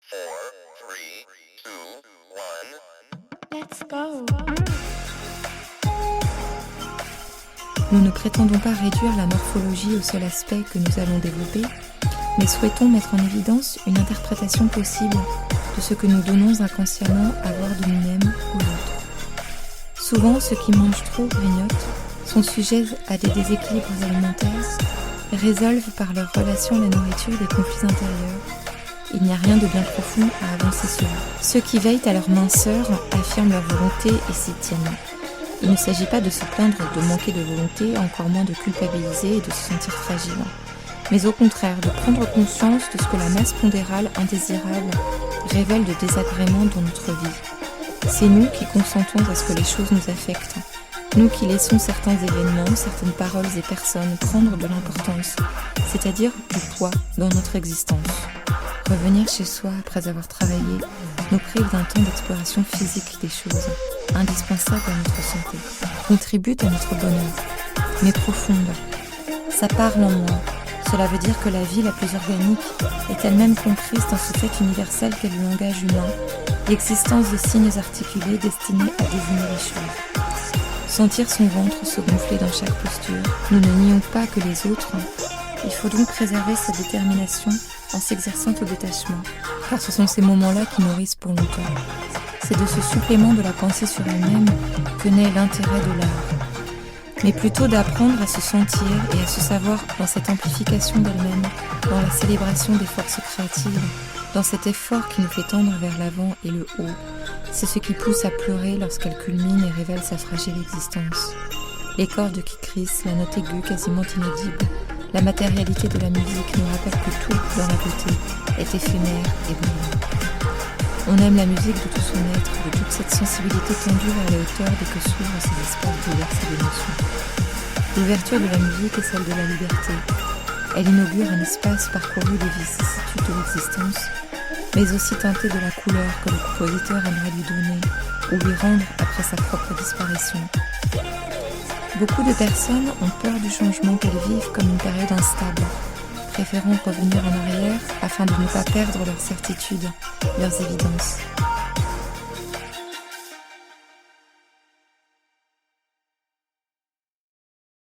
4, 3, 2, 1. Let's go. Nous ne prétendons pas réduire la morphologie au seul aspect que nous allons développer, mais souhaitons mettre en évidence une interprétation possible de ce que nous donnons inconsciemment à voir de nous-mêmes ou d'autres. Souvent, ceux qui mangent trop grignotent, sont sujets à des déséquilibres alimentaires et résolvent par leur relation à la nourriture des conflits intérieurs. Il n'y a rien de bien profond à avancer sur eux. Ceux qui veillent à leur minceur affirment leur volonté et s'y tiennent. Il ne s'agit pas de se plaindre de manquer de volonté, encore moins de culpabiliser et de se sentir fragile, mais au contraire de prendre conscience de ce que la masse pondérale indésirable révèle de désagréments dans notre vie. C'est nous qui consentons à ce que les choses nous affectent, nous qui laissons certains événements, certaines paroles et personnes prendre de l'importance, c'est-à-dire du poids dans notre existence. Revenir chez soi après avoir travaillé nous prive d'un temps d'exploration physique des choses, indispensable à notre santé, contribue à notre bonheur, mais profonde. Ça parle en moi. Cela veut dire que la vie la plus organique est elle-même comprise dans ce fait universel qu'est le langage humain, l'existence de signes articulés destinés à désigner les choses. Sentir son ventre se gonfler dans chaque posture, nous ne nions pas que les autres. Il faut donc préserver sa détermination en s'exerçant au détachement, car ce sont ces moments-là qui nourrissent pour longtemps. C'est de ce supplément de la pensée sur elle-même que naît l'intérêt de l'art, mais plutôt d'apprendre à se sentir et à se savoir dans cette amplification d'elle-même, dans la célébration des forces créatives, dans cet effort qui nous fait tendre vers l'avant et le haut. C'est ce qui pousse à pleurer lorsqu'elle culmine et révèle sa fragile existence. Les cordes qui crissent, la note aiguë quasiment inaudible, la matérialité de la musique nous rappelle que tout dans la beauté est éphémère et brillant. On aime la musique de tout son être, de toute cette sensibilité tendue vers les hauteurs dès que s'ouvrent ces espaces bouleversés d'émotions. L'ouverture de la musique est celle de la liberté. Elle inaugure un espace parcouru des vicissitudes de l'existence, mais aussi teinté de la couleur que le compositeur aimerait lui donner ou lui rendre après sa propre disparition. Beaucoup de personnes ont peur du changement qu'elles vivent comme une période instable, préférant revenir en arrière afin de ne pas perdre leurs certitudes, leurs évidences.